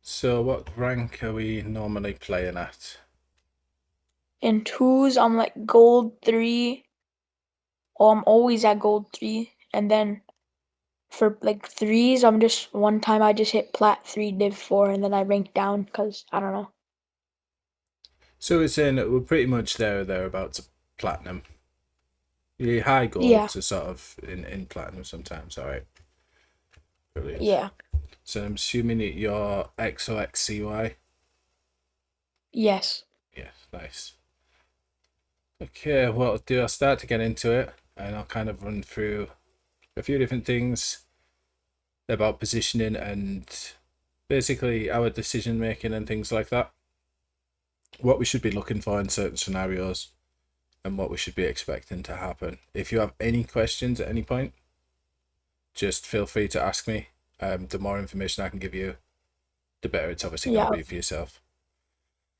So what rank are we normally playing at? In twos, I'm like gold 3. Oh, I'm always at gold 3. And then for like threes, I'm just one time I just hit plat 3 div 4 and then I rank down because I don't know. So we're saying that we're pretty much there or thereabouts to platinum. Yeah, high gold Yeah, to sort of in platinum sometimes. All right, brilliant. yeah, So I'm assuming that you're xoxcy. yes. Yeah, nice. Okay, what I'll do, I'll start to get into it and I'll kind of run through a few different things about positioning and basically our decision making and things like that. What we should be looking for in certain scenarios and what we should be expecting to happen. If you have any questions at any point, just feel free to ask me. The more information I can give you, the better it's obviously going to Yeah, be for yourself.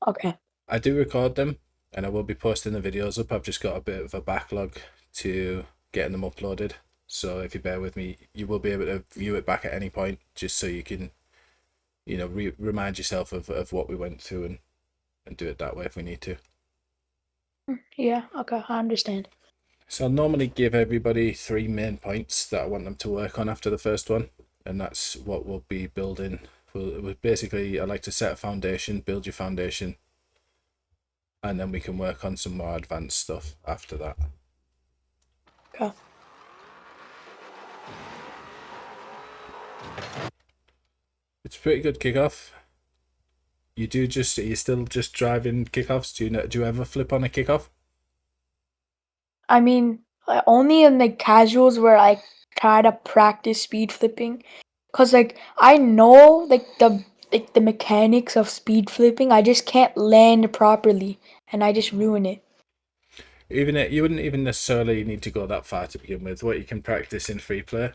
okay. I do record them and I will be posting the videos up. I've just got a bit of a backlog to getting them uploaded. So if you bear with me, you will be able to view it back at any point just so you can, remind yourself of what we went through and do it that way if we need to. Yeah, okay, I understand. So I'll normally give everybody three main points that I want them to work on after the first one, and that's what we'll be building. We'll basically, I like to set a foundation, build your foundation, and then we can work on some more advanced stuff after that. Okay. It's a pretty good kickoff. Are you still just driving kickoffs? Do you ever flip on a kickoff? I mean, only in the casuals where I try to practice speed flipping. Cause like I know like the mechanics of speed flipping, I just can't land properly and I just ruin it. You wouldn't even necessarily need to go that far to begin with. What you can practice in free play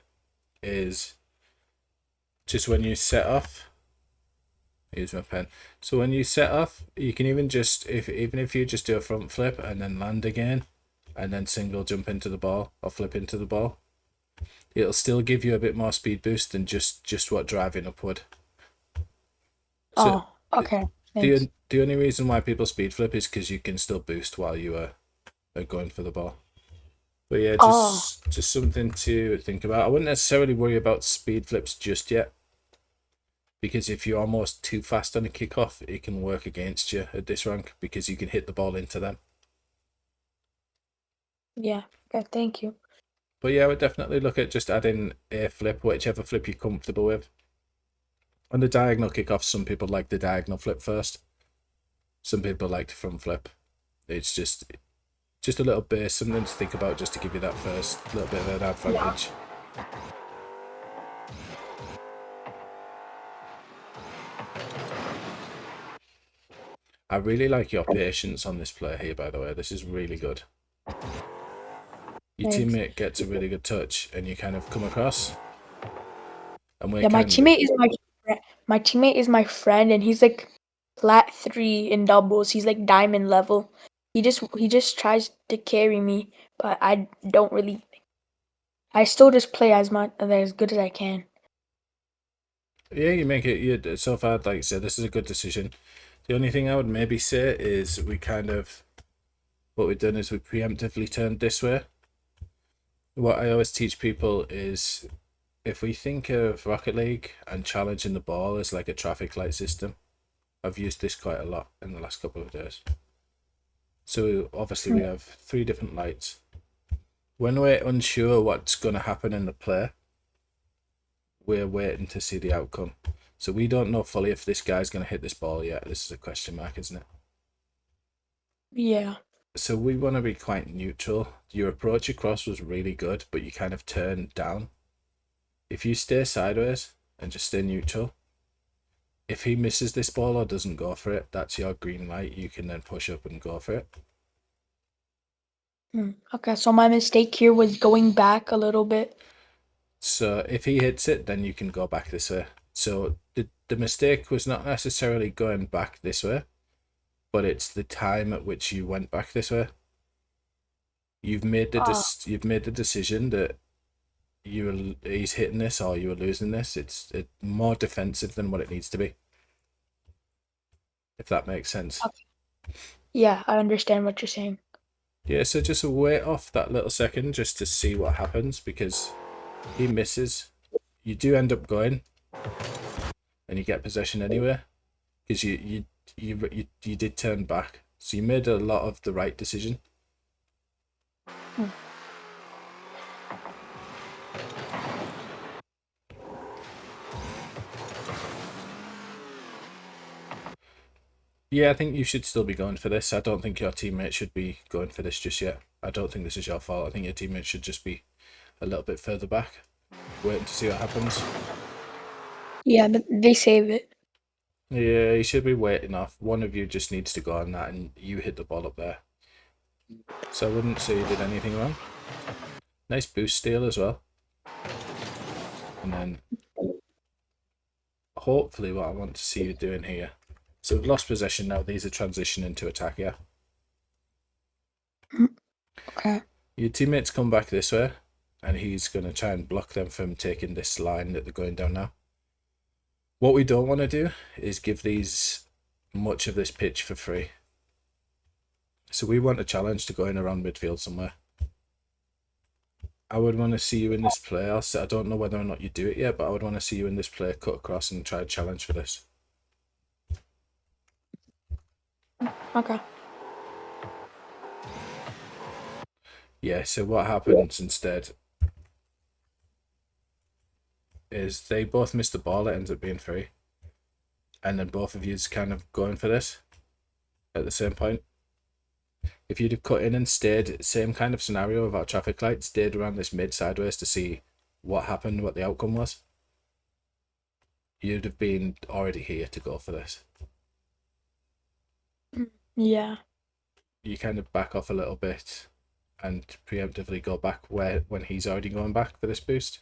is just when you set off. Use my pen. So when you set off, you can even just even if you just do a front flip and then land again, and then single jump into the ball or flip into the ball, it'll still give you a bit more speed boost than just what driving upward. So Oh, okay. Thanks. the only reason why people speed flip is because you can still boost while you are going for the ball. But yeah, Oh, just something to think about. I wouldn't necessarily worry about speed flips just yet, because if you're almost too fast on a kickoff, it can work against you at this rank because you can hit the ball into them. yeah. Okay, thank you. But yeah, I would definitely look at just adding a flip, whichever flip you're comfortable with. On the diagonal kickoff, some people like the diagonal flip first. Some people like the front flip. It's just a little bit, something to think about just to give you that first little bit of an Yeah. advantage. I really like your patience on this play here, by the way. This is really good. Your Thanks. teammate gets a really good touch and you kind of come across and we're Yeah, my kind of teammate is my teammate is my friend and he's like flat 3 in doubles. He's like diamond level. He just tries to carry me, but I don't really I still just play as good as I can. yeah, you make it. You so far, like I said, this is a good decision. The only thing I would maybe say is what we've done is we preemptively turned this way. What I always teach people is if we think of Rocket League and challenging the ball as like a traffic light system, I've used this quite a lot in the last couple of days. So obviously we Mm. have three different lights. When we're unsure what's going to happen in the play, we're waiting to see the outcome. So we don't know fully if this guy's going to hit this ball yet. This is a question mark, isn't it? Yeah. So we want to be quite neutral. Your approach across was really good, but you kind of turned down. If you stay sideways and just stay neutral, if he misses this ball or doesn't go for it, that's your green light. You can then push up and go for it. Okay, so my mistake here was going back a little bit. So if he hits it, then you can go back this way. So the mistake was not necessarily going back this way, but it's the time at which you went back this way. Oh, You've made the decision that he's hitting this or you were losing this. It's more defensive than what it needs to be. if that makes sense. Yeah, I understand what you're saying. Yeah, so just wait off that little second just to see what happens, because he misses. You do end up going, and you get possession anyway, because you did turn back, so you made a lot of the right decision. Hmm. Yeah, I think you should still be going for this. I don't think your teammate should be going for this just yet. I don't think this is your fault. I think your teammate should just be a little bit further back, waiting to see what happens. Yeah, but they save it. Yeah, you should be waiting off. One of you just needs to go on that, and you hit the ball up there. So I wouldn't say you did anything wrong. Nice boost steal as well. And then hopefully what I want to see you doing here. So we've lost possession now. These are transitioning to attack, yeah? Okay. Your teammates come back this way, and he's going to try and block them from taking this line that they're going down now. What we don't want to do is give these much of this pitch for free. So we want a challenge to go in around midfield somewhere. I would want to see you in this play. I don't know whether or not you do it yet, but I would want to see you in this play, cut across and try a challenge for this. Okay. Yeah, so what happens instead is they both miss the ball, it ends up being free. And then both of you's kind of going for this at the same point. If you'd have cut in and stayed, same kind of scenario without traffic lights, stayed around this mid sideways to see what happened, what the outcome was, you'd have been already here to go for this. Yeah. You kind of back off a little bit and preemptively go back when he's already going back for this boost.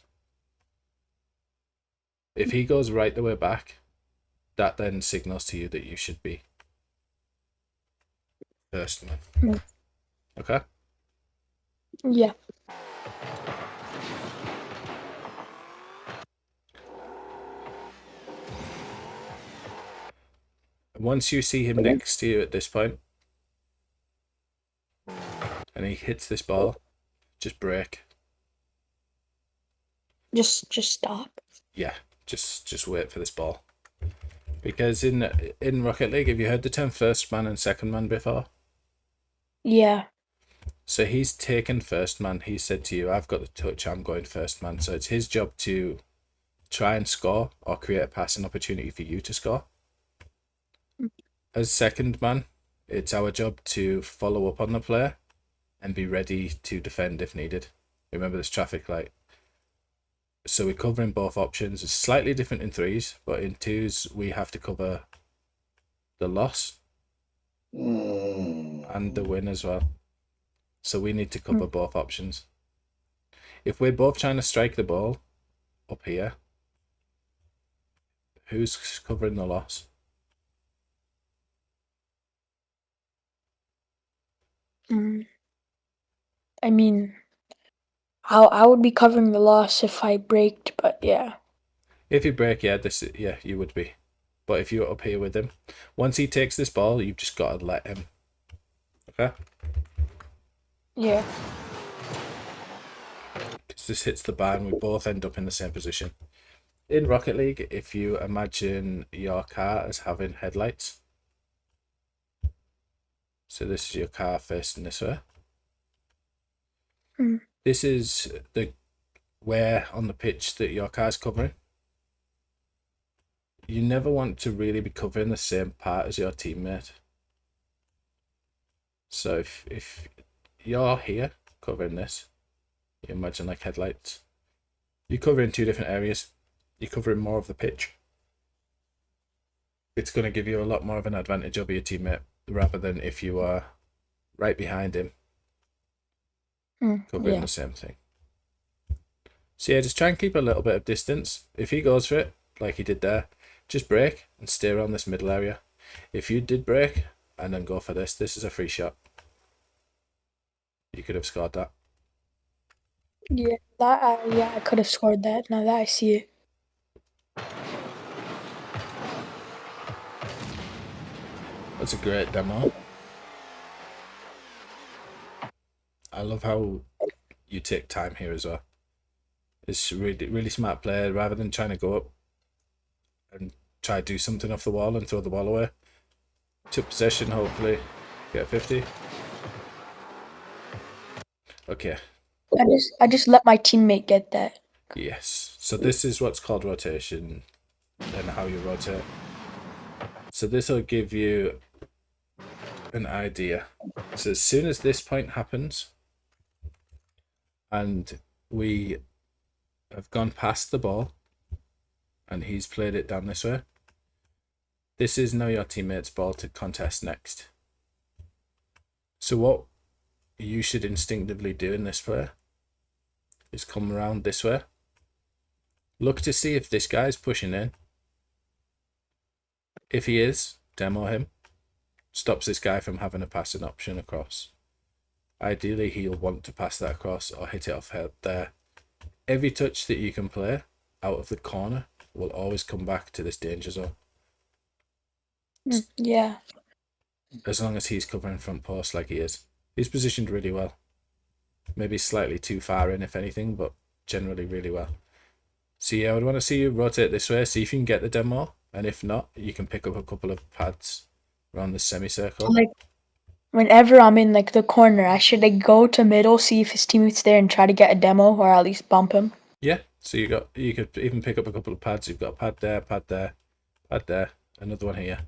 If he goes right the way back, that then signals to you that you should be first man. Mm. Okay? Yeah. Once you see him next to you at this point, and he hits this ball, just break. Just stop. Yeah, just wait for this ball. Because in Rocket League, have you heard the term first man and second man before? Yeah. So he's taken first man. He said to you, I've got the touch, I'm going first man. So it's his job to try and score or create a passing opportunity for you to score. As second man, it's our job to follow up on the player and be ready to defend if needed. Remember this traffic light. So we're covering both options. It's slightly different in threes, but in twos we have to cover the loss and the win as well. So we need to cover both options. If we're both trying to strike the ball up here, who's covering the loss? I mean, I would be covering the loss if I braked, but yeah. If you break, yeah, you would be. But if you're up here with him, once he takes this ball, you've just got to let him. Okay? Yeah. Because this hits the bar and we both end up in the same position. In Rocket League, if you imagine your car as having headlights, so this is your car facing this way. This is the where on the pitch that your car's covering. You never want to really be covering the same part as your teammate. So if you're here covering this, you imagine like headlights. You're covering two different areas. You're covering more of the pitch. It's going to give you a lot more of an advantage over your teammate rather than if you are right behind him covering the same thing. So yeah, just try and keep a little bit of distance. If he goes for it, like he did there, just break and stay around this middle area. If you did break and then go for this is a free shot. You could have scored that. Yeah, I could have scored that. Now that I see it. That's a great demo. I love how you take time here as well. It's really, really smart play. Rather than trying to go up and try to do something off the wall and throw the ball away, took possession, hopefully get a 50. Okay, I just let my teammate get that. yes. So this is what's called rotation and how you rotate. So this will give you an idea. So as soon as this point happens and we have gone past the ball and he's played it down this way, this is now your teammate's ball to contest next. So what you should instinctively do in this play is come around this way. Look to see if this guy's pushing in. If he is, demo him. Stops this guy from having a passing option across. Ideally, he'll want to pass that across or hit it off head there. Every touch that you can play out of the corner will always come back to this danger zone. Yeah. As long as he's covering front post like he is. He's positioned really well. Maybe slightly too far in, if anything, but generally really well. So yeah, I would want to see you rotate this way, see if you can get the demo, and if not, you can pick up a couple of pads around the semicircle. Like whenever I'm in like the corner, I should like go to middle, see if his teammate's there, and try to get a demo or at least bump him. Yeah, so you could even pick up a couple of pads. You've got a pad there, pad there, pad there, another one here,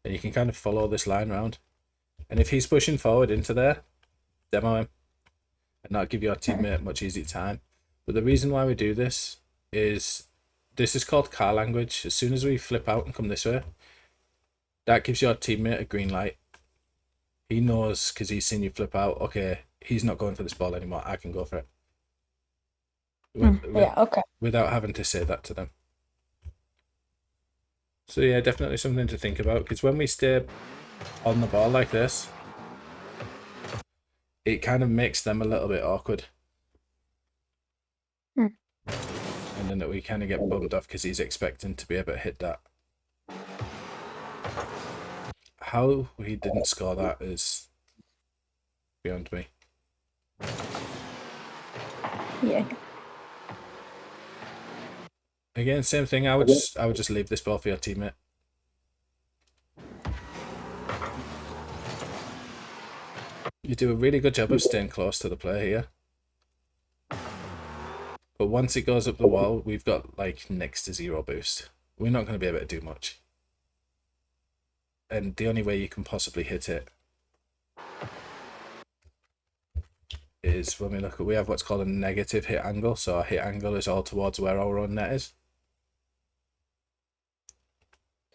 and you can kind of follow this line round. And if he's pushing forward into there, demo him, and that'll give your teammate much easier time. But the reason why we do this is called car language. As soon as we flip out and come this way, that gives your teammate a green light. He knows because he's seen you flip out. Okay, he's not going for this ball anymore. I can go for it. Yeah. Okay. Without having to say that to them. So yeah, definitely something to think about, because when we stay on the ball like this, it kind of makes them a little bit awkward. And then we kind of get bumped off because he's expecting to be able to hit that. How he didn't score that is beyond me. Yeah. Again, same thing. I would just leave this ball for your teammate. You do a really good job of staying close to the player here. But once it goes up the wall, we've got like next to zero boost. We're not going to be able to do much. And the only way you can possibly hit it is when we have what's called a negative hit angle. So our hit angle is all towards where our own net is.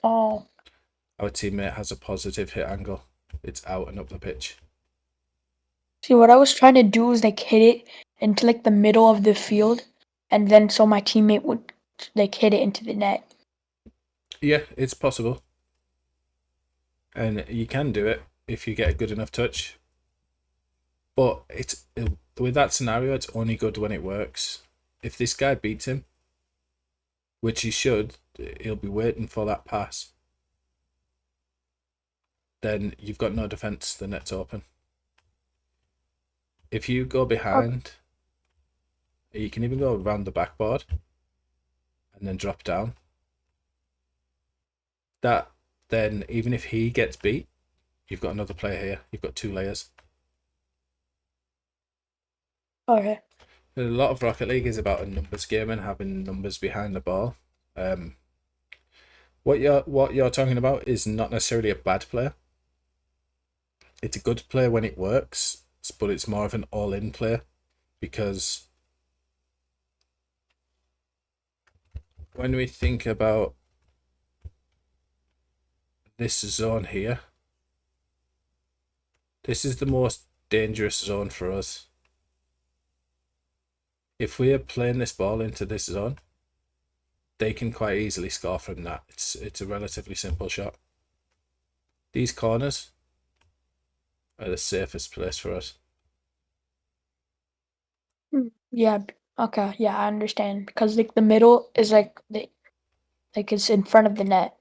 Oh. Our teammate has a positive hit angle. It's out and up the pitch. See, what I was trying to do is like hit it into like the middle of the field, and then so my teammate would like hit it into the net. Yeah, it's possible. And you can do it if you get a good enough touch. But with that scenario, it's only good when it works. If this guy beats him, which he should, he'll be waiting for that pass. Then you've got no defense, the net's open. If you go behind, you can even go around the backboard and then drop down. That then, even if he gets beat, you've got another player here. You've got two layers. Okay. A lot of Rocket League is about a numbers game and having numbers behind the ball. What you're talking about is not necessarily a bad player. It's a good player when it works, but it's more of an all-in player, because when we think about this zone here, this is the most dangerous zone for us. If we are playing this ball into this zone, they can quite easily score from that. It's a relatively simple shot. These corners are the safest place for us. Yeah. Okay. Yeah, I understand, because like the middle is like it's in front of the net.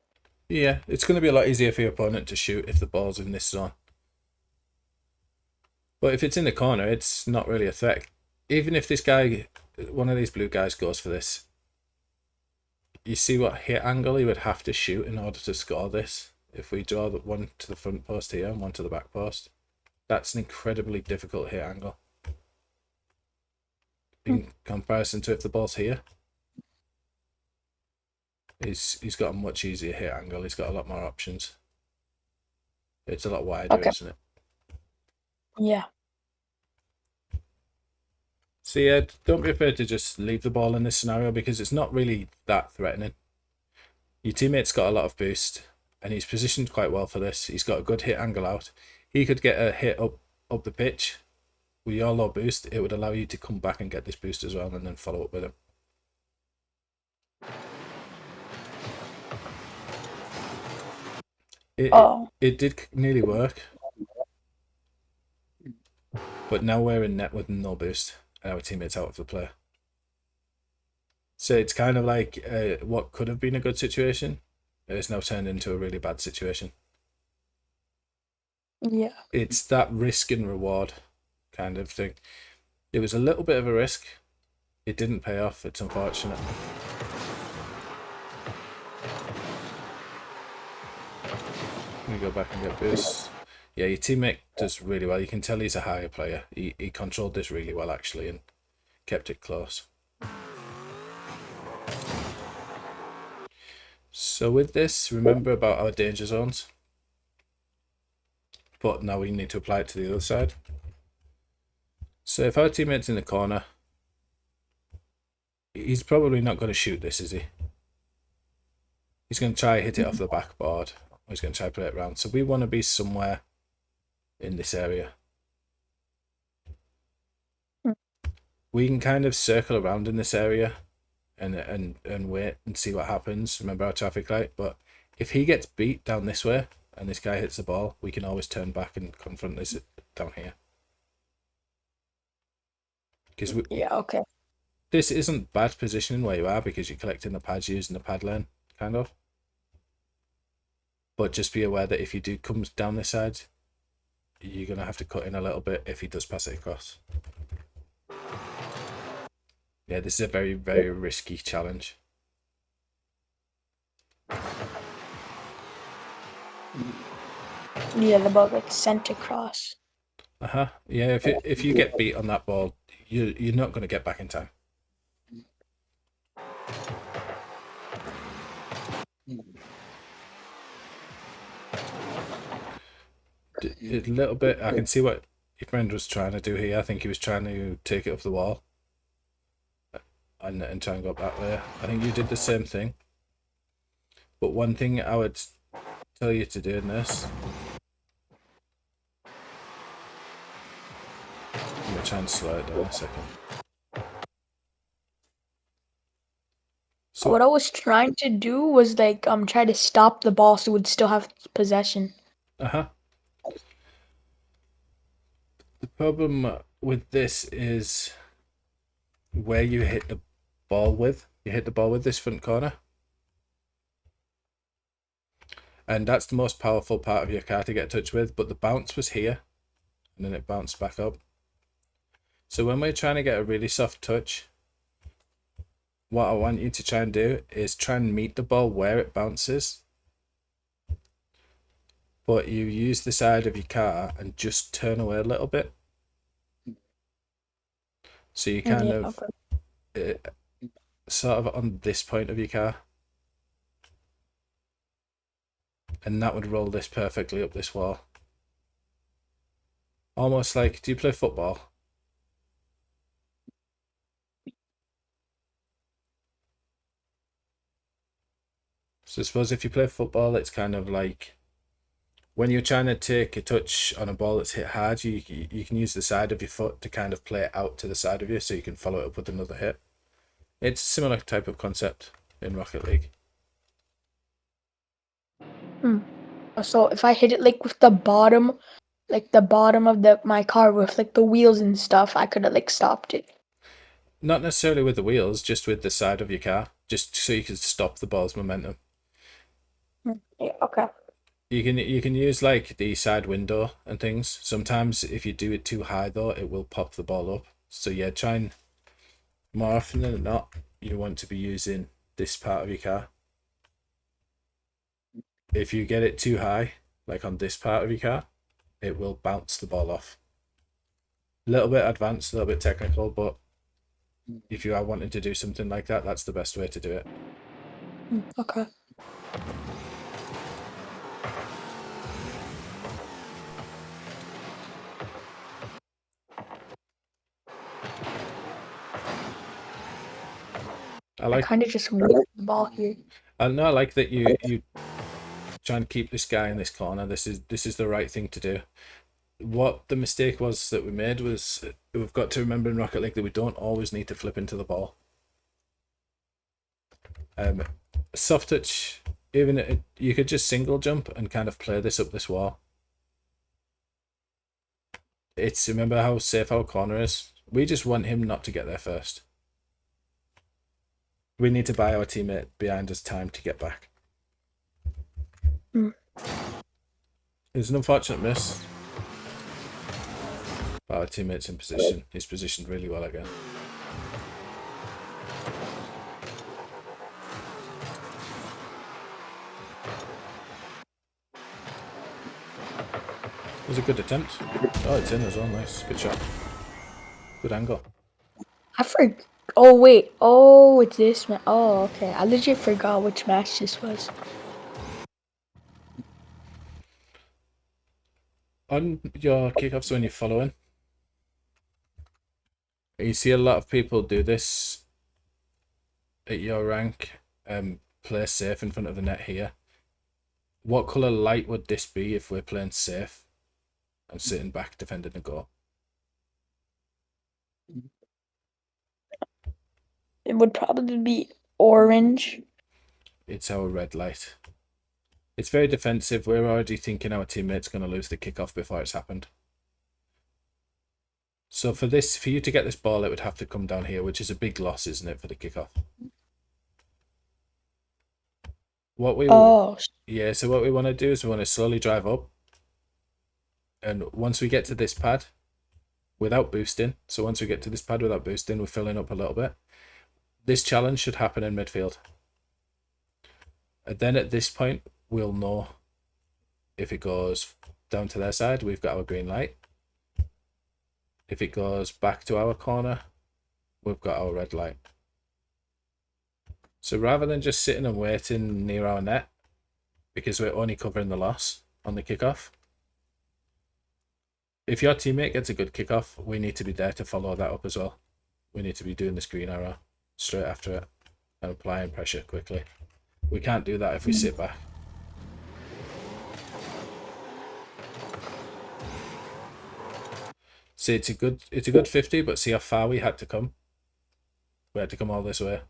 Yeah, it's going to be a lot easier for your opponent to shoot if the ball's in this zone. But if it's in the corner, it's not really a threat. Even if this guy, one of these blue guys, goes for this, you see what hit angle he would have to shoot in order to score this. If we draw the one to the front post here and one to the back post, that's an incredibly difficult hit angle. In comparison to if the ball's here, he's got a much easier hit angle. He's got a lot more options. It's a lot wider, Okay. isn't it? Yeah. So yeah, don't be afraid to just leave the ball in this scenario because it's not really that threatening. Your teammate's got a lot of boost and he's positioned quite well for this. He's got a good hit angle out. He could get a hit up the pitch with your low boost. It would allow you to come back and get this boost as well and then follow up with him. It did nearly work, but now we're in net with no boost and our teammate's out of the play. So it's kind of like what could have been a good situation is now turned into a really bad situation. Yeah. It's that risk and reward kind of thing. It was a little bit of a risk. It didn't pay off. It's unfortunate. Let me go back and get boosts. Yeah, your teammate does really well. You can tell he's a higher player. He controlled this really well, actually, and kept it close. So with this, remember about our danger zones. But now we need to apply it to the other side. So if our teammate's in the corner, he's probably not going to shoot this, is he? He's going to try hit it off the backboard. Or he's going to try play it around. So we want to be somewhere in this area. We can kind of circle around in this area and wait and see what happens. Remember our traffic light. But if he gets beat down this way and this guy hits the ball, we can always turn back and confront this down here. Because okay. This isn't bad positioning where you are because you're collecting the pads using the pad lane, kind of. But just be aware that if you do come down this side, you're going to have to cut in a little bit if he does pass it across. Yeah, this is a very, very risky challenge. Yeah, the ball gets sent across. Yeah, if you get beat on that ball, you're not going to get back in time. A little bit. I can see what your friend was trying to do here. I think he was trying to take it off the wall and try and go up that way. I think you did the same thing. But one thing I would tell you to do in this, I'm going to try and slow it down a second. So what I was trying to do was like try to stop the ball so it would still have possession. The problem with this is where you hit the ball with. You hit the ball with this front corner. And that's the most powerful part of your car to get touch with, but the bounce was here and then it bounced back up. So when we're trying to get a really soft touch, what I want you to try and do is try and meet the ball where it bounces, but you use the side of your car and just turn away a little bit. So you kind of sort of on this point of your car. And that would roll this perfectly up this wall. Almost like, do you play football? So I suppose if you play football, it's kind of like when you're trying to take a touch on a ball that's hit hard, you can use the side of your foot to kind of play it out to the side of you so you can follow it up with another hit. It's a similar type of concept in Rocket League. So if I hit it like with the bottom of my car with like the wheels and stuff, I could have like stopped it. Not necessarily with the wheels, just with the side of your car, just so you can stop the ball's momentum. Yeah, okay. You can use like the side window and things. Sometimes if you do it too high though, it will pop the ball up. So yeah, try and more often than not, you want to be using this part of your car. If you get it too high, like on this part of your car, it will bounce the ball off. A little bit advanced, a little bit technical, but if you are wanting to do something like that, that's the best way to do it. Okay. I I like kind of just moved the ball here. I know I like that you try and keep this guy in this corner. This is the right thing to do. What the mistake was that we made was we've got to remember in Rocket League that we don't always need to flip into the ball. Soft touch, you could just single jump and kind of play this up this wall. Remember how safe our corner is? We just want him not to get there first. We need to buy our teammate behind us time to get back. Mm. It was an unfortunate miss. But our teammate's in position. He's positioned really well again. It was a good attempt. Oh, it's in as well. Nice. Good shot. Good angle. I forgot. Oh wait. Oh, it's this man. Oh, okay. I legit forgot which match this was. On your kickoffs when you're following, you see a lot of people do this at your rank. Play safe in front of the net here. What colour light would this be if we're playing safe and sitting back defending the goal? It would probably be orange. It's our red light. It's very defensive. We're already thinking our teammate's going to lose the kickoff before it's happened. So for you to get this ball, it would have to come down here, which is a big loss, isn't it, for the kickoff? Oh, Yeah, so what we want to do is we want to slowly drive up. And once we get to this pad, without boosting, we're filling up a little bit. This challenge should happen in midfield. And then at this point, we'll know if it goes down to their side, we've got our green light. If it goes back to our corner, we've got our red light. So rather than just sitting and waiting near our net, because we're only covering the loss on the kickoff, if your teammate gets a good kickoff, we need to be there to follow that up as well. We need to be doing this green arrow straight after it and applying pressure quickly. We can't do that if we sit back. See, it's a good 50, but see how far we had to come. We had to come all this way.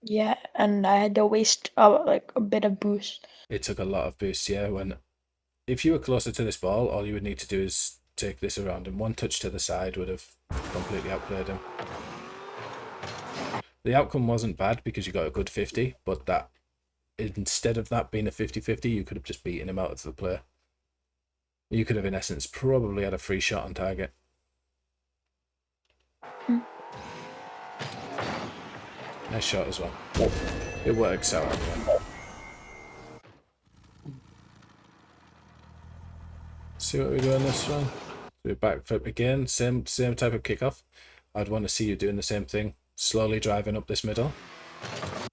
yeah, and I had to waste like a bit of boost. It took a lot of boost, yeah. If you were closer to this ball, all you would need to do is take this around, and one touch to the side would have completely outplayed him. The outcome wasn't bad because you got a good 50, but that instead of that being a 50-50, you could have just beaten him out of the play. You could have, in essence, probably had a free shot on target. Nice shot as well. It works out anyway. See what we do on this one. Do a backflip again, same type of kickoff. I'd want to see you doing the same thing. Slowly driving up this middle.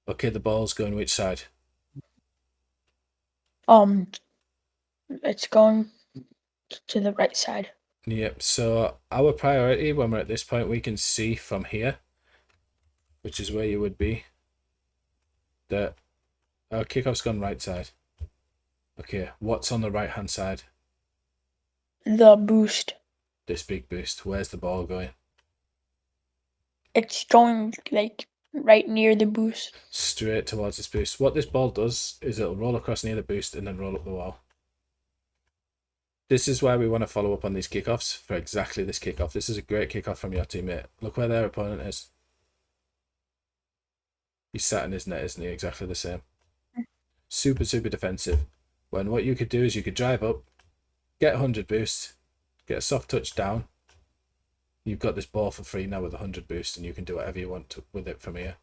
Okay, the ball's going which side? It's going to the right side. Yep, so our priority when we're at this point, we can see from here, which is where you would be, that our kickoff's gone right side. Okay, what's on the right hand side? The boost. This big boost. Where's the ball going? It's going like right near the boost. Straight towards this boost. What this ball does is it'll roll across near the boost and then roll up the wall. This is why we want to follow up on these kickoffs for exactly this kickoff. This is a great kickoff from your teammate. Look where their opponent is. He's sat in his net, isn't he? Exactly the same. super, super defensive. When what you could do is you could drive up, get 100 boost, get a soft touch down. You've got this ball for free now with 100 boost, and you can do whatever you want with it from here.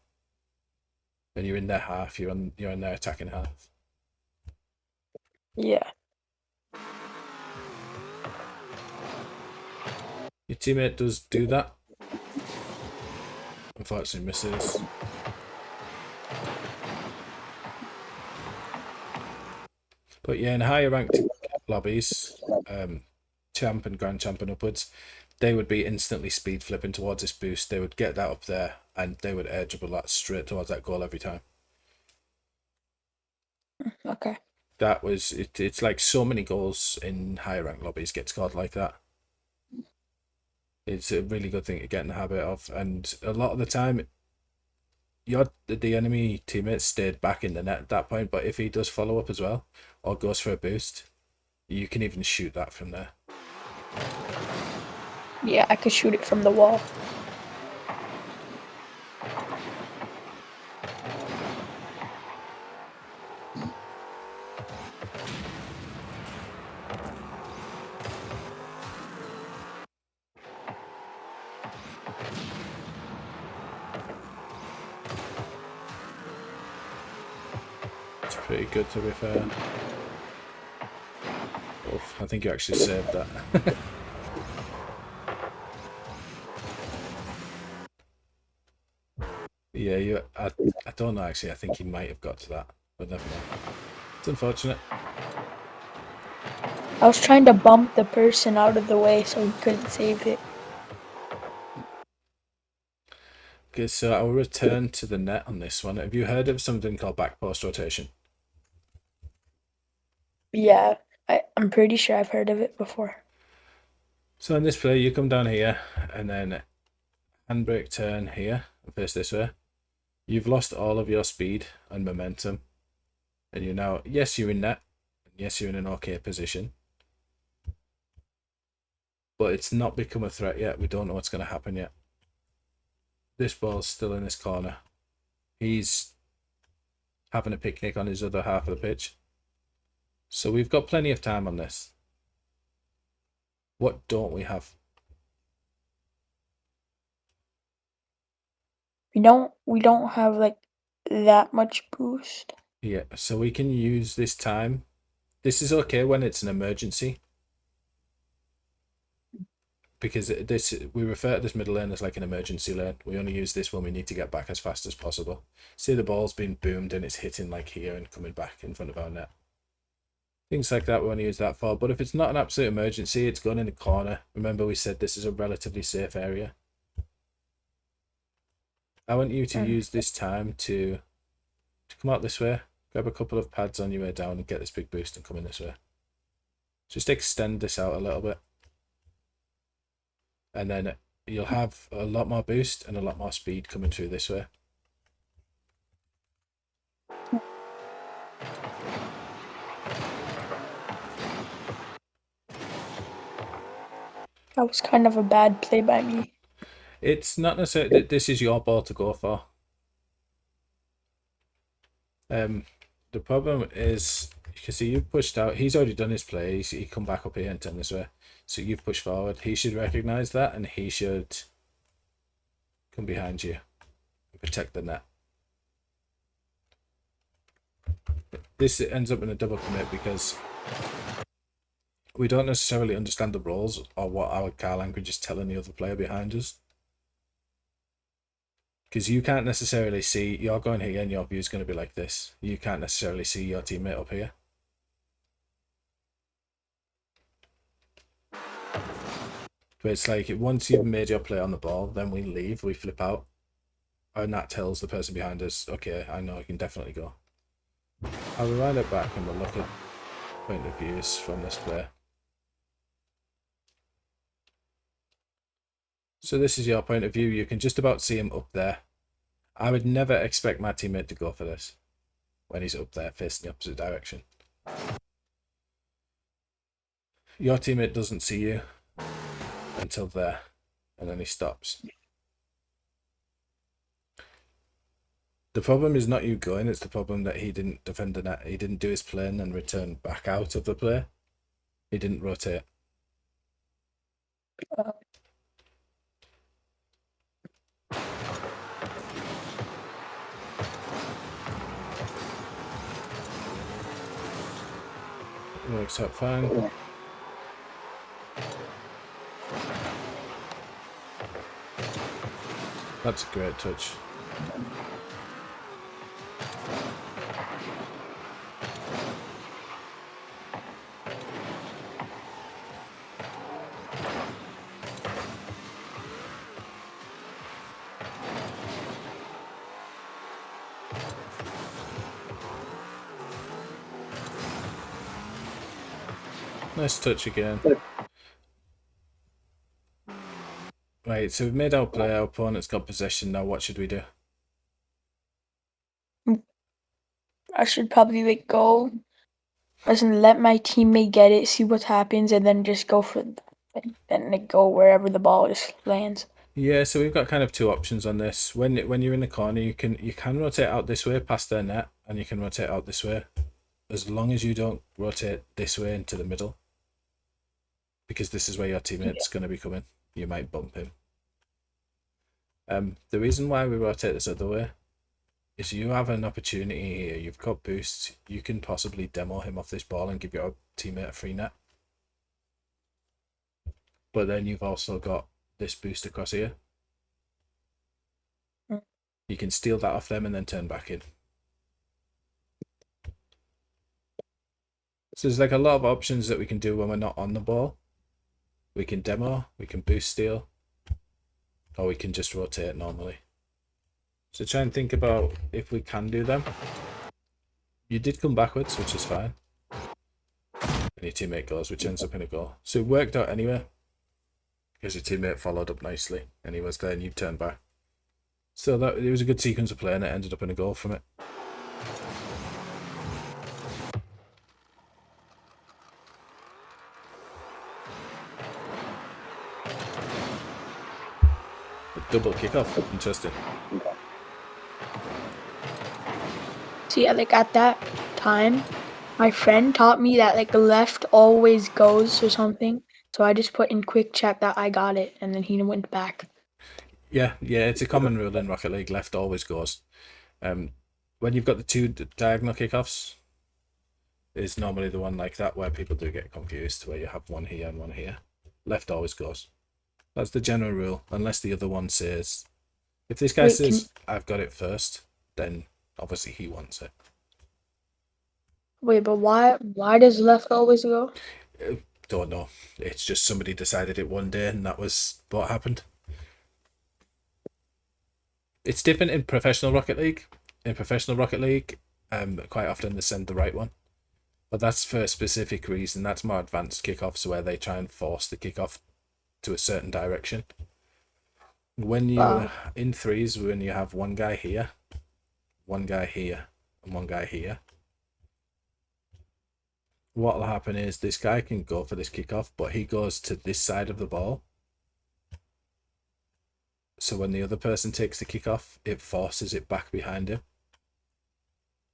And you're in their half. You're in their attacking half. Yeah. Your teammate does do that. Unfortunately, misses. But yeah, in higher ranked lobbies, champ and grand champ and upwards, they would be instantly speed flipping towards this boost. They would get that up there, and they would air dribble that straight towards that goal every time. Okay. That was it. It's like so many goals in higher ranked lobbies get scored like that. It's a really good thing to get in the habit of, and a lot of the time, the enemy teammate stayed back in the net at that point. But if he does follow up as well, or goes for a boost, you can even shoot that from there. Yeah, I could shoot it from the wall. It's pretty good, to be fair. Oof, I think you actually saved that. Yeah, I don't know actually. I think he might have got to that, but never mind. It's unfortunate. I was trying to bump the person out of the way so he couldn't save it. Okay, so I'll return to the net on this one. Have you heard of something called back post rotation? Yeah, I'm pretty sure I've heard of it before. So in this play, you come down here and then handbrake turn here and face this way. You've lost all of your speed and momentum, and you're now, yes, you're in net, yes, you're in an okay position, but it's not become a threat yet. We don't know what's going to happen yet. This ball's still in this corner. He's having a picnic on his other half of the pitch. So we've got plenty of time on this. What don't we have? We don't have like that much boost. Yeah, so we can use this time. This is okay when it's an emergency, because we refer to this middle lane as like an emergency lane. We only use this when we need to get back as fast as possible. See, the ball's been boomed and it's hitting like here and coming back in front of our net. Things like that we want to use that for. But if it's not an absolute emergency, it's gone in the corner. Remember, we said this is a relatively safe area. I want you to use this time to come out this way, grab a couple of pads on your way down and get this big boost and come in this way. Just extend this out a little bit. And then you'll have a lot more boost and a lot more speed coming through this way. That was kind of a bad play by me. It's not necessarily that this is your ball to go for. The problem is, you can see you've pushed out. He's already done his play. He come back up here and turn this way. So you've pushed forward. He should recognize that, and he should come behind you and protect the net. This ends up in a double commit because we don't necessarily understand the roles or what our car language is telling the other player behind us. Because you can't necessarily see, you're going here and your view is going to be like this. You can't necessarily see your teammate up here. But it's like, once you've made your play on the ball, then we leave, we flip out. And that tells the person behind us, okay, I know I can definitely go. I'll rewind it back and we'll look at point of views from this play. So this is your point of view. You can just about see him up there. I would never expect my teammate to go for this when he's up there facing the opposite direction. Your teammate doesn't see you until there, and then he stops. The problem is not you going, it's the problem that he didn't defend the net. He didn't do his play and then return back out of the play. He didn't rotate. Works out fine. That's a great touch. Nice touch again. Right, so we've made our play, our opponent's got possession. Now what should we do? I should probably like go, as in let my teammate get it, see what happens, and then just go for, and like go wherever the ball just lands. Yeah, so we've got kind of two options on this. When you're in the corner, you can rotate out this way past their net, and you can rotate out this way, as long as you don't rotate this way into the middle, because this is where your teammate's going to be coming. You might bump him. The reason why we rotate this other way is you have an opportunity here. You've got boosts. You can possibly demo him off this ball and give your teammate a free net. But then you've also got this boost across here. You can steal that off them and then turn back in. So there's like a lot of options that we can do when we're not on the ball. We can demo, we can boost steal, or we can just rotate normally. So try and think about if we can do them. You did come backwards, which is fine. And your teammate goes, which ends up in a goal. So it worked out anyway, because your teammate followed up nicely and he was there and you turned back. So that it was a good sequence of play and it ended up in a goal from it. A double kickoff, interesting. See, like at that time, my friend taught me that like left always goes or something. So I just put in quick chat that I got it, and then he went back. Yeah, it's a common rule in Rocket League. Left always goes. When you've got the two diagonal kickoffs, is normally the one like that where people do get confused, where you have one here and one here. Left always goes. That's the general rule, unless the other one says, if this guy says, I've got it first, then obviously he wants it. Wait, but why does left always go? Don't know. It's just somebody decided it one day and that was what happened. It's different in professional Rocket League. In professional Rocket League, quite often they send the right one. But that's for a specific reason. That's more advanced kickoffs where they try and force the kickoff to a certain direction. When you in threes, when you have one guy here, one guy here, and one guy here, what'll happen is this guy can go for this kickoff, but he goes to this side of the ball. So when the other person takes the kickoff, it forces it back behind him.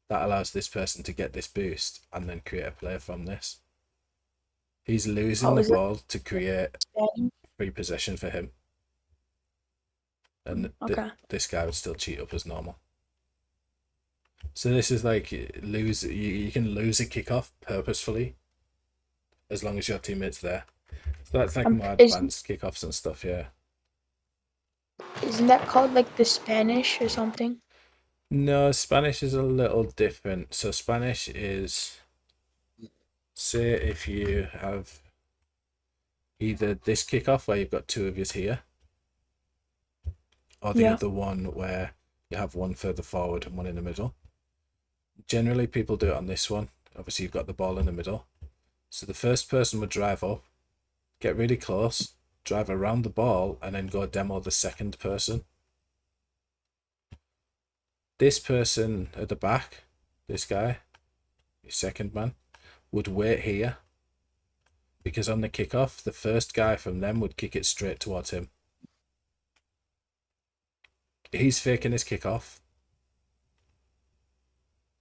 That allows this person to get this boost and then create a play from this. He's losing the ball to create free possession for him. And this guy would still cheat up as normal. So this is like you can lose a kickoff purposefully as long as your teammate's there. So that's like more advanced kickoffs and stuff, yeah. Isn't that called like the Spanish or something? No, Spanish is a little different. So Spanish is, say if you have either this kickoff where you've got two of yous here, or the other one where you have one further forward and one in the middle. Generally, people do it on this one. Obviously, you've got the ball in the middle. So the first person would drive up, get really close, drive around the ball, and then go demo the second person. This person at the back, this guy, your second man, would wait here. Because on the kickoff, the first guy from them would kick it straight towards him. He's faking his kickoff.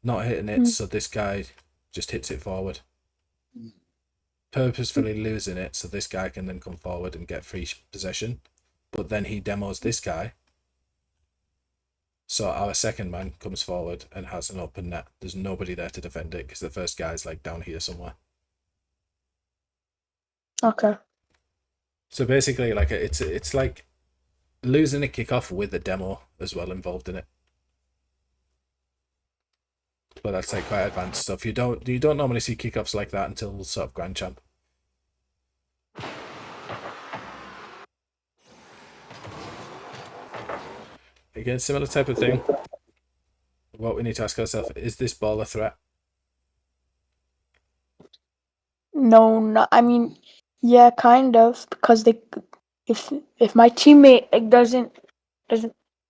not hitting it, so this guy just hits it forward. Purposefully losing it, so this guy can then come forward and get free possession. But then he demos this guy, so our second man comes forward and has an open net. There's nobody there to defend it because the first guy's like down here somewhere. Okay. So basically, like it's like losing a kickoff with a demo as well involved in it. But that's like quite advanced stuff. You don't normally see kickoffs like that until sort of Grand Champ. Again, similar type of thing. What we need to ask ourselves, is this ball a threat? No, I mean, yeah, kind of, because if my teammate like doesn't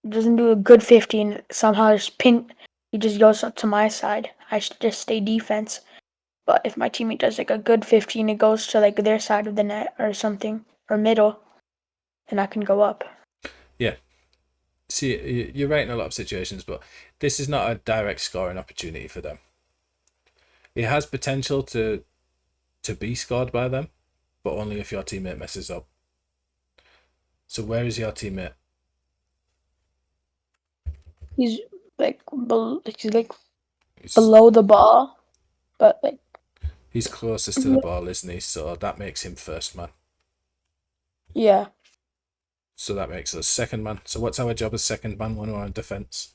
do a good 15, somehow just he just goes up to my side. I should just stay defense. But if my teammate does like a good 15, it goes to like their side of the net or something or middle, then I can go up. Yeah. See, you're right in a lot of situations, but this is not a direct scoring opportunity for them. It has potential to be scored by them, but only if your teammate messes up. So where is your teammate? He's like below the ball, but like He's closest to the ball, isn't he? So that makes him first man. yeah. So that makes us second man. So what's our job as second man when we're on defense?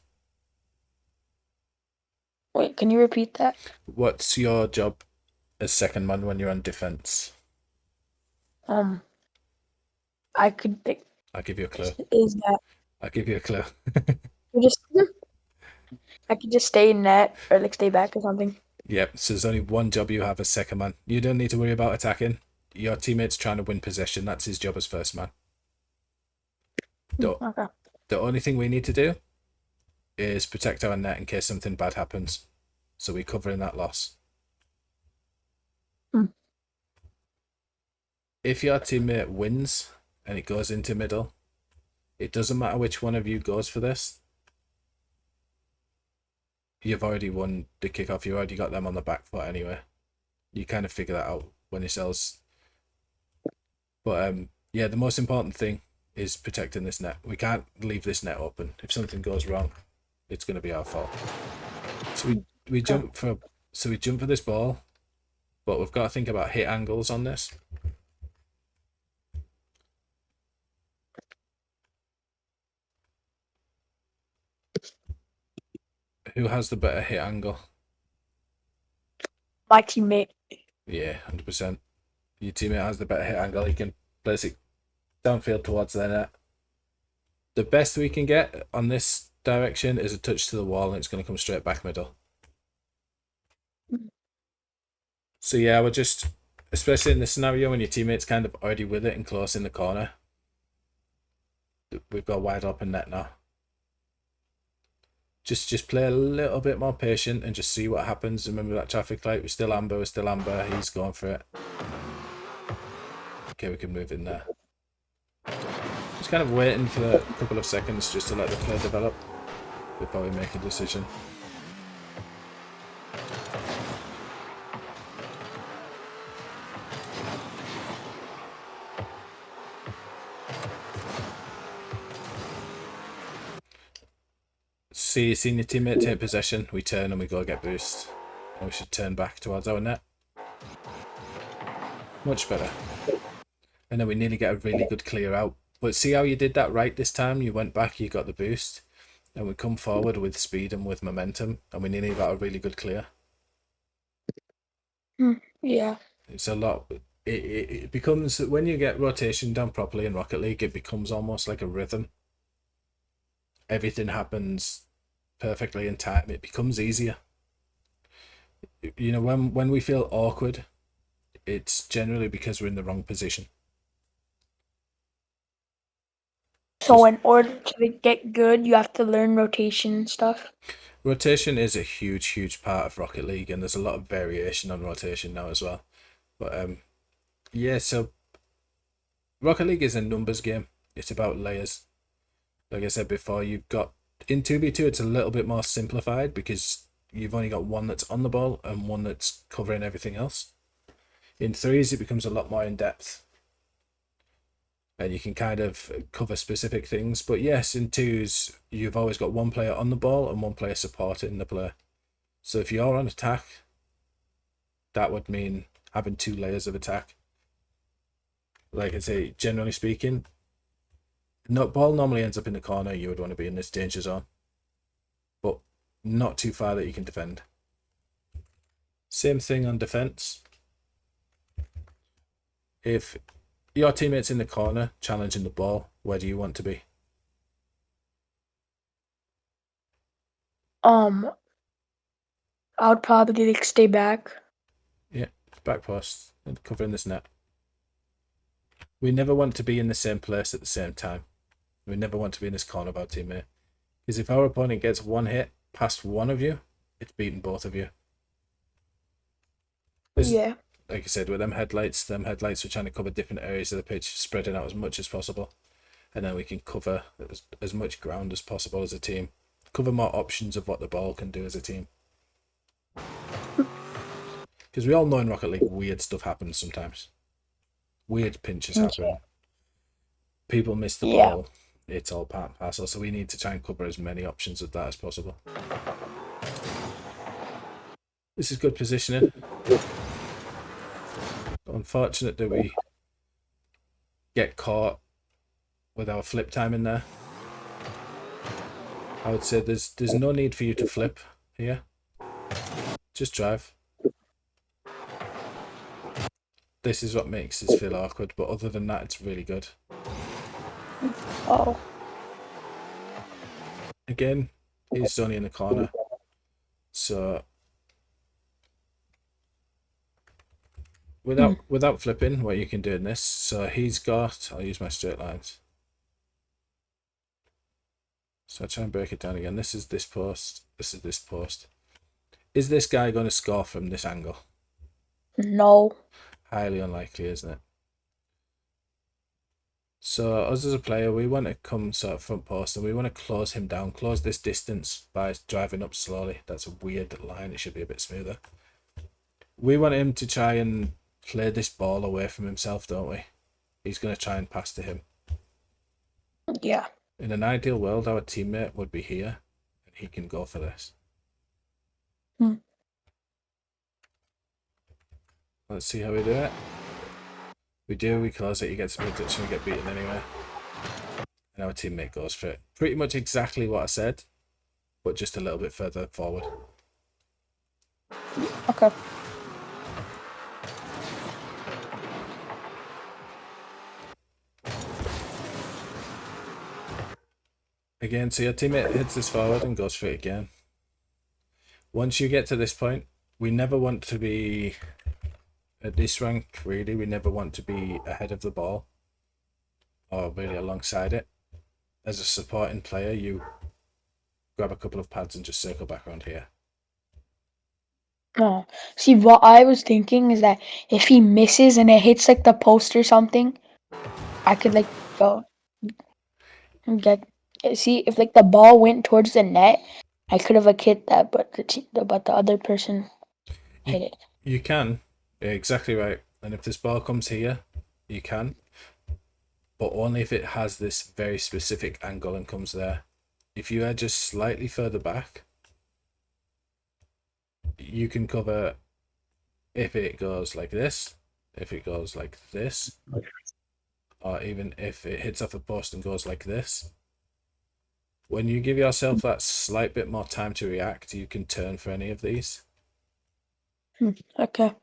Wait, can you repeat that? What's your job as second man when you're on defense? I could like, I'll give you a clue. is that I'll give you a clue. just I could just stay in net or like stay back or something. Yep, so there's only one job you have as second man. You don't need to worry about attacking. Your teammate's trying to win possession. That's his job as first man. Okay. The only thing we need to do is protect our net in case something bad happens. So we're covering that loss. If your teammate wins and it goes into middle, it doesn't matter which one of you goes for this. You've already won the kickoff. You already got them on the back foot anyway. You kind of figure that out when it sells. But yeah, the most important thing is protecting this net. We can't leave this net open. If something goes wrong, it's going to be our fault. So we jump for this ball, but we've got to think about hit angles on this. Who has the better hit angle? My teammate. Yeah, 100%. Your teammate has the better hit angle. He can place it downfield towards their net. The best we can get on this direction is a touch to the wall, and it's going to come straight back middle. So yeah, we're just, especially in this scenario when your teammate's kind of already with it and close in the corner. We've got a wide open net now. Just play a little bit more patient and just see what happens. Remember that traffic light? We're still amber. He's going for it. Okay, we can move in there. Just kind of waiting for a couple of seconds just to let the play develop before we make a decision. Seeing your teammate take possession, we turn and we go get boost. And we should turn back towards our net. Much better. And then we nearly get a really good clear out. But see how you did that right this time? You went back, you got the boost. And we come forward with speed and with momentum. And we nearly got a really good clear. Yeah. It's a lot. It becomes, when you get rotation done properly in Rocket League, it becomes almost like a rhythm. Everything happens perfectly in time. It becomes easier. You know, when we feel awkward, it's generally because we're in the wrong position. So in order to get good, you have to learn rotation and stuff. Rotation is a huge part of Rocket League, and there's a lot of variation on rotation now as well. But yeah, so Rocket League is a numbers game. It's about layers. Like I said before, you've got in 2v2 it's a little bit more simplified because you've only got one that's on the ball and one that's covering everything else. In threes, it becomes a lot more in depth, and you can kind of cover specific things. But yes, in twos, you've always got one player on the ball and one player supporting the play. So if you're on attack, that would mean having 2 layers of attack. Like I say, generally speaking, ball normally ends up in the corner. You would want to be in this danger zone, but not too far that you can defend. Same thing on defense. If your teammate's in the corner challenging the ball, where do you want to be? I would probably like stay back. Yeah, back post and covering this net. We never want to be in the same place at the same time. We never want to be in this corner of our teammate. Because if our opponent gets one hit past one of you, it's beaten both of you. Yeah. Like I said, with them headlights we're trying to cover different areas of the pitch, spreading out as much as possible. And then we can cover as much ground as possible as a team. Cover more options of what the ball can do as a team. Because we all know in Rocket League, weird stuff happens sometimes. Weird pinches happen. People miss the ball. It's all part and parcel. So we need to try and cover as many options of that as possible. This is good positioning. Unfortunate that we get caught with our flip time in there. I would say there's no need for you to flip here. Just drive. This is what makes us feel awkward, but other than that, it's really good. Oh. Again, he's only in the corner. So without flipping, what you can do in this, so he's got, I'll use my straight lines. So I try and break it down again. This is this post. This is this post. Is this guy going to score from this angle? No. Highly unlikely, isn't it? So us as a player, we want to come sort of front post and we want to close him down, close this distance by driving up slowly. That's a weird line. It should be a bit smoother. We want him to try and play this ball away from himself, don't we? He's going to try and pass to him. Yeah. In an ideal world, our teammate would be here and he can go for this. Let's see how we do it. We do, we close it, he gets a bit touch and we get beaten anyway. And our teammate goes for it. Pretty much exactly what I said, but just a little bit further forward. Okay. Again, so your teammate hits this forward and goes for it again. Once you get to this point, we never want to be at this rank, really. We never want to be ahead of the ball or really alongside it. As a supporting player, you grab a couple of pads and just circle back around here. Oh, see, what I was thinking is that if he misses and it hits like the post or something, I could like go and get. See, if like the ball went towards the net, I could have like hit that, but the other person hit it. You can, yeah, exactly right. And if this ball comes here, you can, but only if it has this very specific angle and comes there. If you are just slightly further back, you can cover if it goes like this, if it goes like this, or even if it hits off a post and goes like this. When you give yourself that slight bit more time to react, you can turn for any of these. Okay.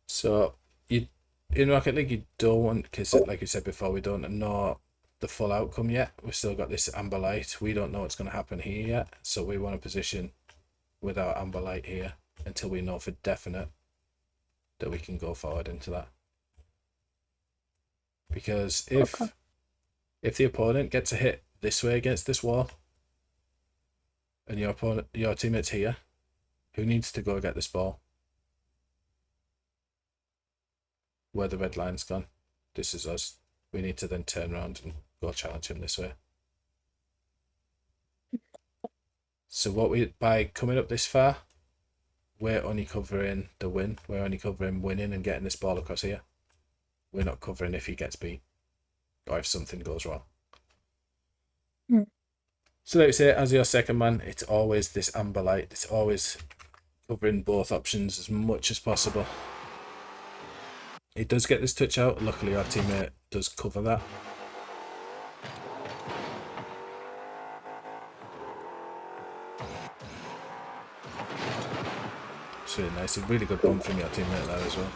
So in Rocket League, you don't want, because like you said before, we don't know the full outcome yet. We've still got this amber light. We don't know what's going to happen here yet. So we want to position with our amber light here until we know for definite that we can go forward into that. Because if the opponent gets a hit this way against this wall and your teammate's here, who needs to go get this ball? Where the red line's gone. This is us. We need to then turn around and go challenge him this way. So by coming up this far, we're only covering the win. We're only covering winning and getting this ball across here. We're not covering if he gets beat or if something goes wrong. So like I say, as your second man, it's always this amber light. It's always covering both options as much as possible. He does get this touch out. Luckily, our teammate does cover that. It's really nice. A really good bump from your teammate there as well.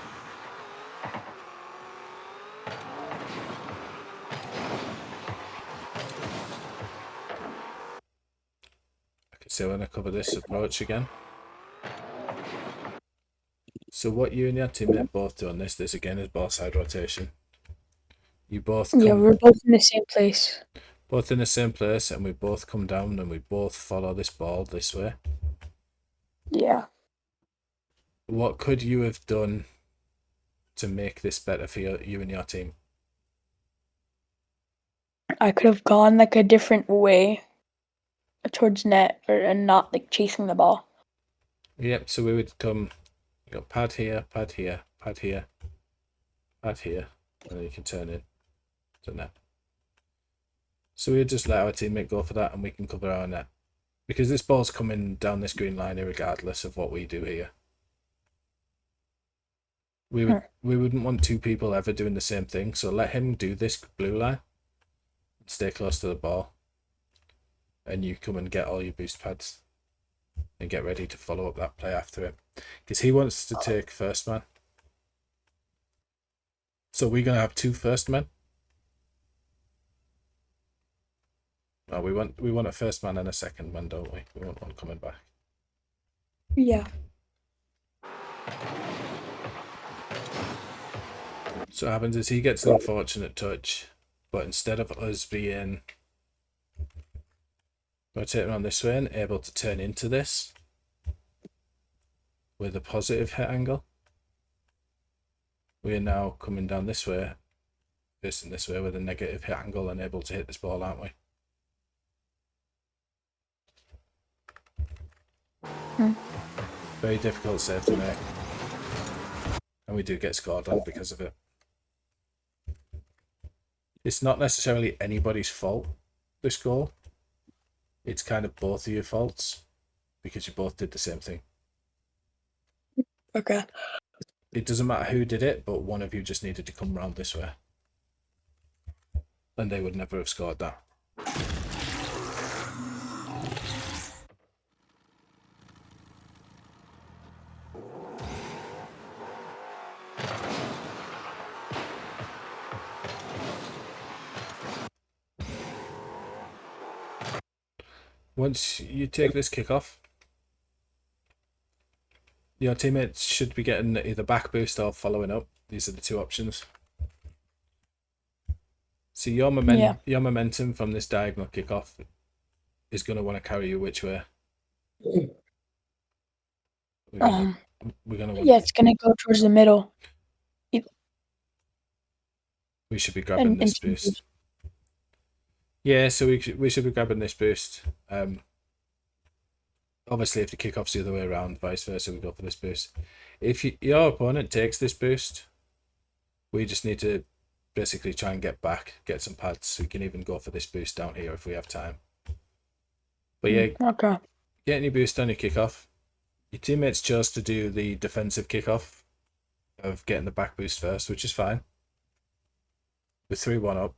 Okay, so when I cover this approach again. So what you and your teammate both do on this again is ball side rotation. You both come, Yeah, we're both in the same place. both in the same place, and we both come down and we both follow this ball this way. Yeah. What could you have done to make this better for you and your team? I could have gone like a different way towards net and not like chasing the ball. Yep, so we would come, you got pad here, pad here, pad here, pad here, and then you can turn in to net. So we would just let our teammate go for that and we can cover our net. Because this ball's coming down this green line regardless of what we do here. We wouldn't want two people ever doing the same thing, so let him do this blue line. Stay close to the ball. And you come and get all your boost pads. And get ready to follow up that play after him. Because he wants to take first man. So we're going to have two first men. Oh, we want a first man and a second man, don't we? We want one coming back. Yeah. So what happens is he gets an unfortunate touch, but instead of us being rotating around this way and able to turn into this with a positive hit angle, we are now coming down this way, facing this way with a negative hit angle and able to hit this ball, aren't we? Very difficult save to make. And we do get scored on because of it. It's not necessarily anybody's fault, this goal. It's kind of both of your faults because you both did the same thing. Okay. It doesn't matter who did it, but one of you just needed to come round this way. And they would never have scored that. Once you take this kick off, your teammates should be getting either back boost or following up. These are the two options. So your momentum from this diagonal kickoff is going to want to carry you which way? We're gonna want, yeah, it's gonna go towards the middle. We should be grabbing this boost. Yeah, so we should be grabbing this boost. Obviously, if the kickoff's the other way around, vice versa, we go for this boost. If your opponent takes this boost, we just need to basically try and get back, get some pads. We can even go for this boost down here if we have time. But yeah, okay. Getting your boost on your kickoff. Your teammates chose to do the defensive kickoff of getting the back boost first, which is fine. We're 3-1 up.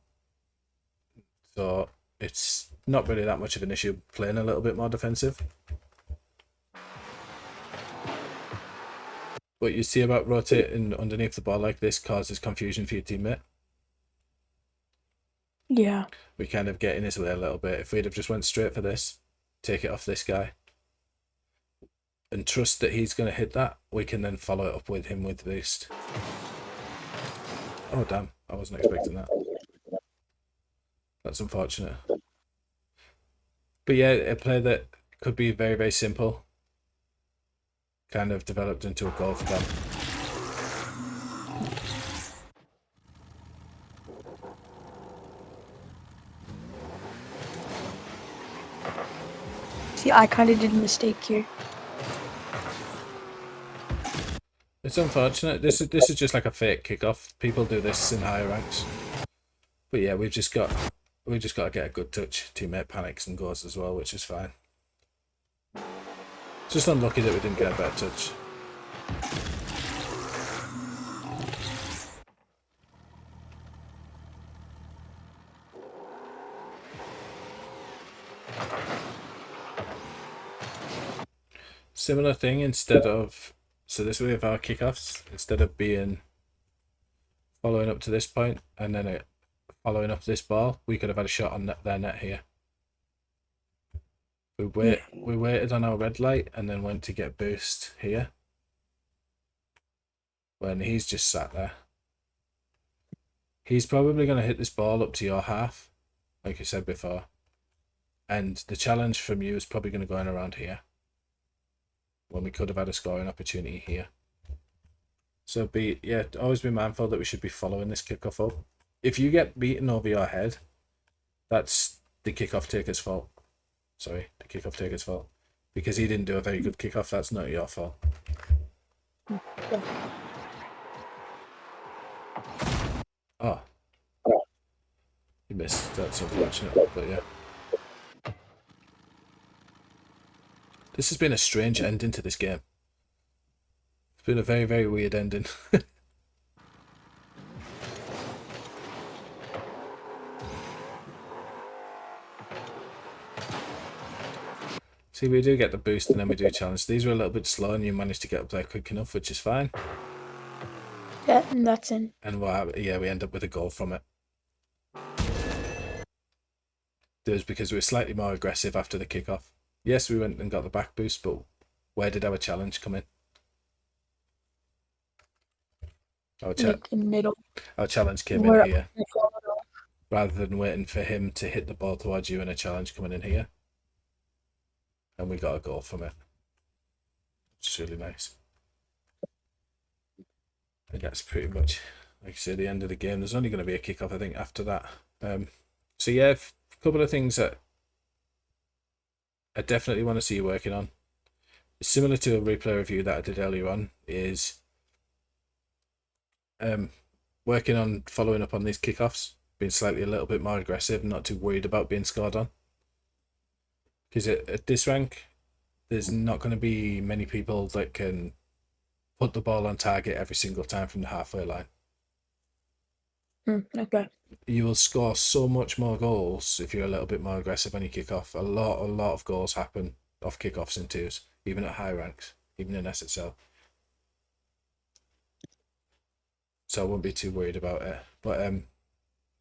So it's not really that much of an issue playing a little bit more defensive. What you see about rotating underneath the ball like this causes confusion for your teammate. Yeah. We kind of get in his way a little bit. If we'd have just went straight for this, take it off this guy, and trust that he's going to hit that, we can then follow it up with him with boost. Oh damn, I wasn't expecting that. That's unfortunate. But yeah, a play that could be very, very simple kind of developed into a goal for them. I kind of did a mistake here. It's unfortunate. This is just like a fake kickoff. People do this in higher ranks. But yeah, we've just got to get a good touch. Teammate panics and goes as well, which is fine. It's just unlucky that we didn't get a better touch. Similar thing, instead of, so this way of our kickoffs, instead of being following up to this point and then following up this ball, we could have had a shot on their net here. We waited on our red light and then went to get boost here. When he's just sat there. He's probably going to hit this ball up to your half, like you said before. And the challenge from you is probably going to go in around here, when we could have had a scoring opportunity here. So always be mindful that we should be following this kickoff up. If you get beaten over your head, that's the kickoff taker's fault. Sorry, the kickoff taker's fault. Because he didn't do a very good kickoff, that's not your fault. Oh. He missed, that's unfortunate, but yeah. This has been a strange ending to this game. It's been a very, very weird ending. See, we do get the boost and then we do challenge. These were a little bit slow and you managed to get up there quick enough, which is fine. Yeah, and that's in. And we end up with a goal from it. It was because we were slightly more aggressive after the kickoff. Yes, we went and got the back boost, but where did our challenge come in? Middle. Our challenge came in here. Rather than waiting for him to hit the ball towards you and a challenge coming in here. And we got a goal from it. It's really nice. And that's pretty much, like I say, the end of the game. There's only going to be a kickoff, I think, after that. So yeah, a couple of things that I definitely want to see you working on. Similar to a replay review that I did earlier on, is working on following up on these kickoffs, being slightly a little bit more aggressive, not too worried about being scored on. Because at this rank, there's not going to be many people that can put the ball on target every single time from the halfway line. Okay. You will score so much more goals if you're a little bit more aggressive when you kick off. A lot of goals happen off kickoffs in twos, even at high ranks, even in SSL. So I won't be too worried about it. But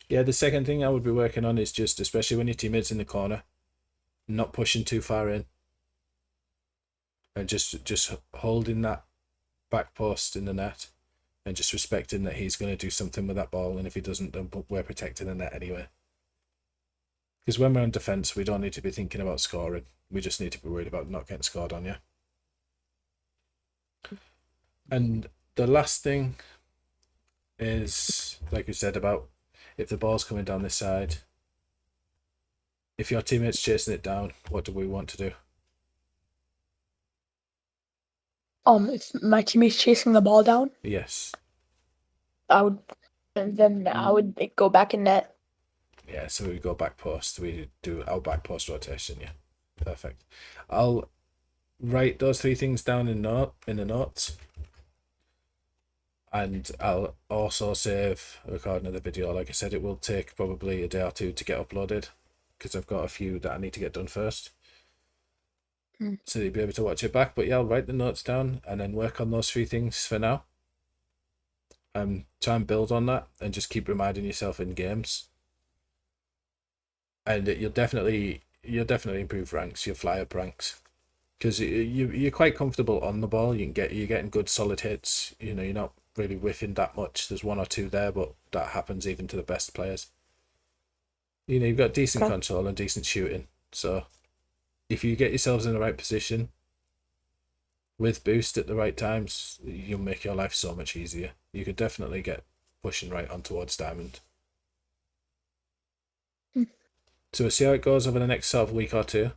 yeah, the second thing I would be working on is just, especially when your teammate's in the corner, not pushing too far in, and just holding that back post in the net, and just respecting that he's going to do something with that ball, and if he doesn't, then we're protecting the net anyway. Because when we're on defence, we don't need to be thinking about scoring. We just need to be worried about not getting scored on, yeah? And the last thing is, like we said, about if the ball's coming down this side, if your teammate's chasing it down, what do we want to do? If my teammate's chasing the ball down, Yes. I would like, go back in net. Yeah, so we go back post. We do our back post rotation. Yeah, perfect. I'll write those three things down in the notes, and I'll also save a recording of the video. Like I said, it will take probably a day or two to get uploaded because I've got a few that I need to get done first. So you'll be able to watch it back. But yeah, I'll write the notes down and then work on those three things for now. Try and build on that and just keep reminding yourself in games. And you'll definitely improve ranks. You'll fly up ranks because you're quite comfortable on the ball. You're getting good solid hits. You know, you're not really whiffing that much. There's one or two there, but that happens even to the best players. You know, you've got decent control and decent shooting. So if you get yourselves in the right position with boost at the right times, you'll make your life so much easier. You could definitely get pushing right on towards diamond. So we'll see how it goes over the next sort of week or two.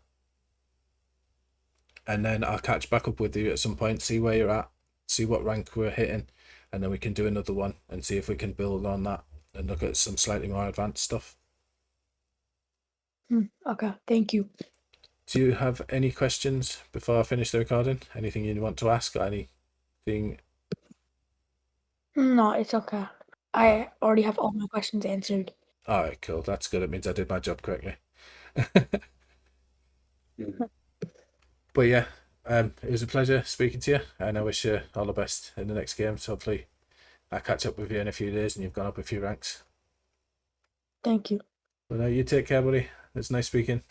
and then I'll catch back up with you at some point, see where you're at, see what rank we're hitting, and then we can do another one and see if we can build on that and look at some slightly more advanced stuff. Okay, thank you. Do you have any questions before I finish the recording? Anything you want to ask or anything? No, it's okay. I already have all my questions answered. All right, cool. That's good. It means I did my job correctly. But yeah, it was a pleasure speaking to you, and I wish you all the best in the next games. Hopefully, I catch up with you in a few days and you've gone up a few ranks. Thank you. But you take care, buddy. It's nice speaking.